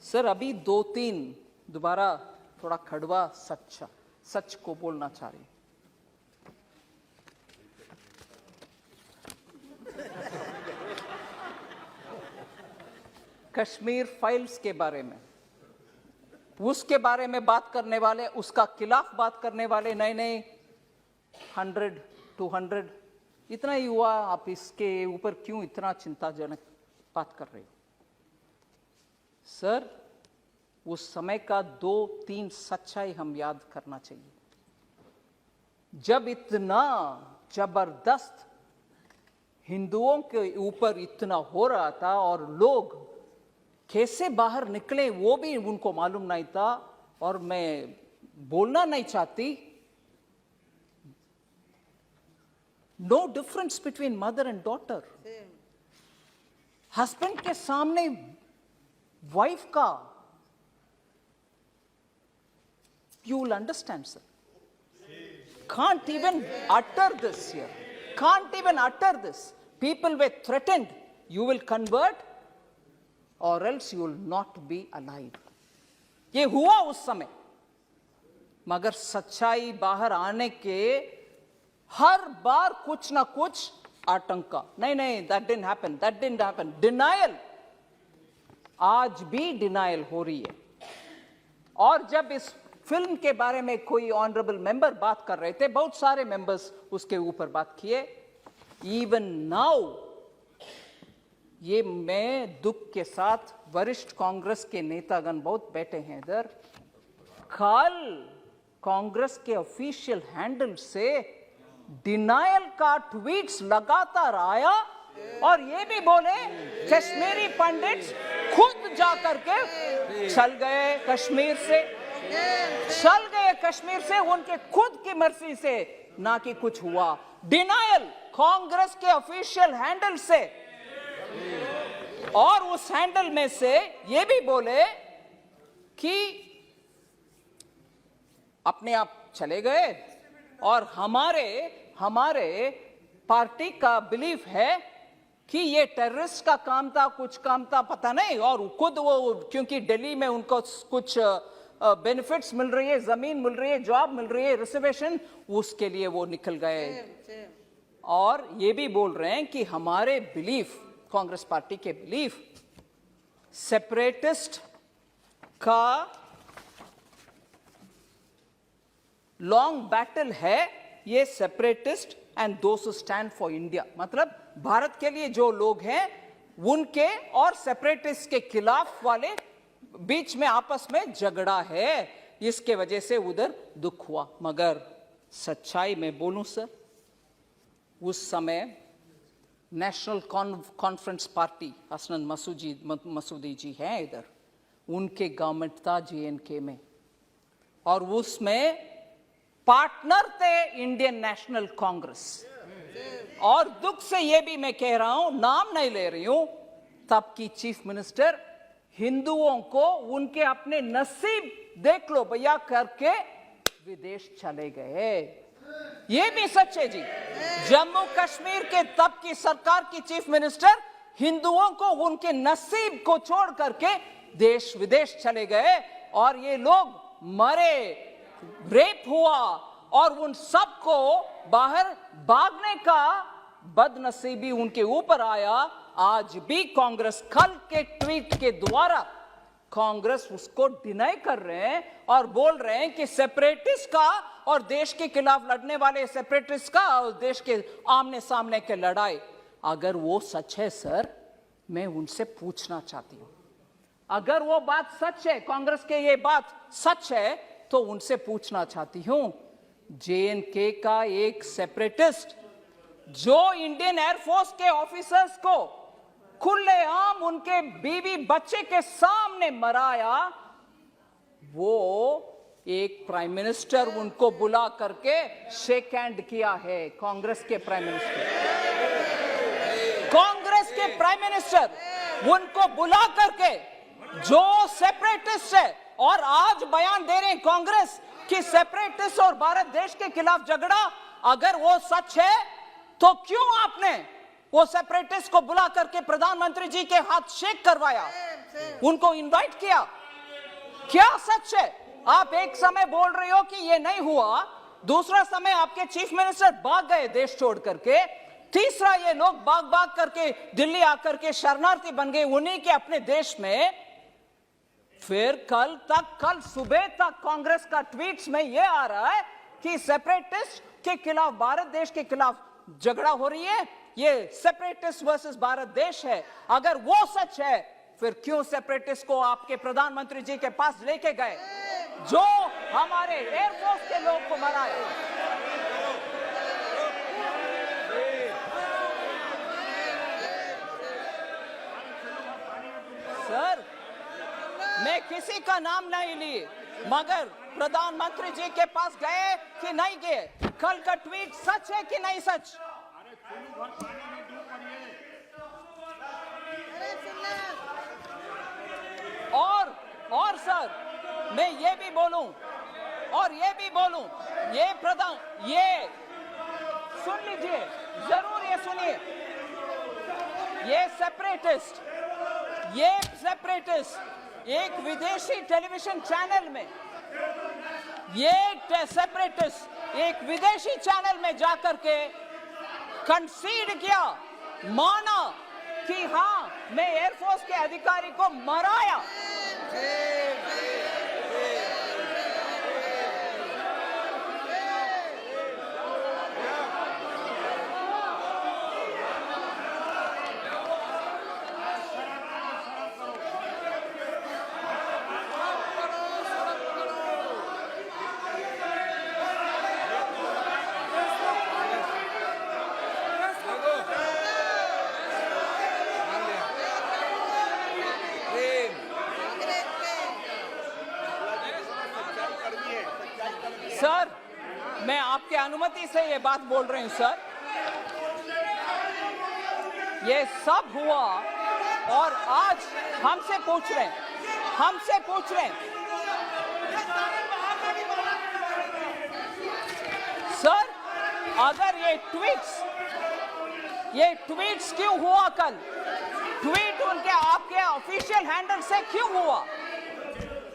Sir अभी 2-3 दोबारा थोड़ा कड़वा सच को बोलना चाह रही हूं। कश्मीर फाइल्स के बारे में, उसके बारे में बात करने वाले, उसका खिलाफ बात करने वाले नए 100-200 इतना ही हुआ, आप इसके ऊपर क्यों इतना चिंताजनक बात कर रहे हो? सर उस समय का 2-3 सच्चाई हम याद करना चाहिए। जब इतना जबरदस्त हिंदुओं के ऊपर इतना हो रहा था और लोग कैसे बाहर निकले वो भी उनको मालूम नहीं था, और मैं बोलना नहीं चाहती, no difference between mother and daughter. Husband के सामने वाइफ का, you will understand, sir. Can't even utter this here. Can't even utter this. People were threatened. You will convert or else you will not be alive. ये हुआ उस समय, मगर सच्चाई बाहर आने के हर बार कुछ ना कुछ आतंका, नहीं, that didn't happen. Denial, आज भी डिनायल हो रही है। और जब इस फिल्म के बारे में कोई ऑनरेबल मेंबर बात कर रहे थे, बहुत सारे मेंबर्स उसके ऊपर बात किए, इवन नाउ, ये मैं दुख के साथ, वरिष्ठ कांग्रेस के नेतागण बहुत बैठे हैं इधर, कल कांग्रेस के ऑफिशियल हैंडल से डिनायल का ट्वीट्स लगातार आया, और ये भी बोले कश्मीरी पंडित खुद जा करके चल गए कश्मीर से, उनके खुद की मर्जी से, ना कि कुछ हुआ। डिनायल कांग्रेस के ऑफिशियल हैंडल से, और उस हैंडल में से ये भी बोले कि अपने आप चले गए, और हमारे पार्टी का बिलीफ है कि ये टेररिस्ट का काम था, कुछ काम था, पता नहीं, और खुद वो, क्योंकि दिल्ली में उनको कुछ बेनिफिट्स मिल रही है, जमीन मिल रही है, जॉब मिल रही है, रिजर्वेशन, उसके लिए वो निकल गए। और ये भी बोल रहे हैं कि हमारे बिलीफ, कांग्रेस पार्टी के बिलीफ, सेपरेटिस्ट का लॉन्ग बैटल है ये, separatist and those who stand for India, मतलब भारत के लिए जो लोग हैं उनके और सेपरेटिस्ट के खिलाफ वाले बीच में आपस में झगड़ा है, इसके वजह से उधर दुख हुआ। मगर सच्चाई में बोलूं सर, उस समय नेशनल कॉन्फ्रेंस पार्टी, हसनन मसूदी जी हैं इधर, उनके गवर्नमेंट था JNK में, और उसमें पार्टनर थे इंडियन नेशनल कांग्रेस। और दुख से ये भी मैं कह रहा हूं, नाम नहीं ले रही हूं, तब की चीफ मिनिस्टर हिंदुओं को उनके अपने नसीब देख लो भैया करके विदेश चले गए। ये भी सच है जी। जम्मू कश्मीर के तब की सरकार की चीफ मिनिस्टर हिंदुओं को उनके नसीब को छोड़ करके देश विदेश चले गए, और ये लोग मरे, रेप हुआ, और उन सबको बाहर भागने का बदनसीबी उनके ऊपर आया। आज भी कांग्रेस, कल के ट्वीट के द्वारा कांग्रेस उसको डिनाई कर रहे हैं और बोल रहे हैं कि सेपरेटिस्ट का और देश के खिलाफ लड़ने वाले सेपरेटिस्ट का और देश के आमने सामने के लड़ाई, अगर वो सच है सर, मैं उनसे पूछना चाहती हूं, अगर वो बात सच है, कांग्रेस के ये बात सच है, तो उनसे पूछना चाहती हूं, JNK का एक सेपरेटिस्ट जो इंडियन एयरफोर्स के ऑफिसर्स को खुलेआम उनके बीवी बच्चे के सामने मराया, वो एक प्राइम मिनिस्टर उनको बुला करके शेक हैंड किया है। कांग्रेस के प्राइम मिनिस्टर उनको बुला करके, जो सेपरेटिस्ट है, और आज बयान दे रहे हैं कांग्रेस कि सेपरेटिस्ट और भारत देश के खिलाफ झगड़ा, अगर वो सच है तो क्यों आपने वो सेपरेटिस्ट को बुला करके प्रधानमंत्री जी के हाथ शेक करवाया, उनको इनवाइट किया। क्या सच है? आप एक समय बोल रहे हो कि ये नहीं हुआ, दूसरा समय आपके चीफ मिनिस्टर भाग गए देश छोड़ करके, तीसरा ये लोग भाग करके दिल्ली आकर के शरणार्थी बन गए उन्हीं के अपने देश में। फिर कल सुबह तक कांग्रेस का ट्वीट्स में ये आ रहा है कि सेपरेटिस्ट के खिलाफ, भारत देश के खिलाफ झगड़ा हो रही है, ये सेपरेटिस्ट वर्सेस भारत देश है। अगर वो सच है, फिर क्यों सेपरेटिस्ट को आपके प्रधानमंत्री जी के पास लेके गए, जो हमारे एयरफोर्स के लोग को मरा है? सर, मैं किसी का नाम नहीं लिए, मगर प्रधानमंत्री जी के पास गए कि नहीं गए? कल का ट्वीट सच है कि नहीं सच? और सर, मैं ये भी बोलूं, ये सुन लीजिए, जरूर ये सुनिए, ये सेपरेटिस्ट एक विदेशी टेलीविजन चैनल में, एक विदेशी चैनल में जाकर के कंसीड किया, माना कि हाँ, मैं एयरफोर्स के अधिकारी को मराया। सर, मैं आपके अनुमति से ये बात बोल रही हूं सर। ये सब हुआ और आज हमसे पूछ रहे हैं, सर, अगर ये ट्वीट्स क्यों हुआ? कल ट्वीट उनके आपके ऑफिशियल हैंडल से क्यों हुआ?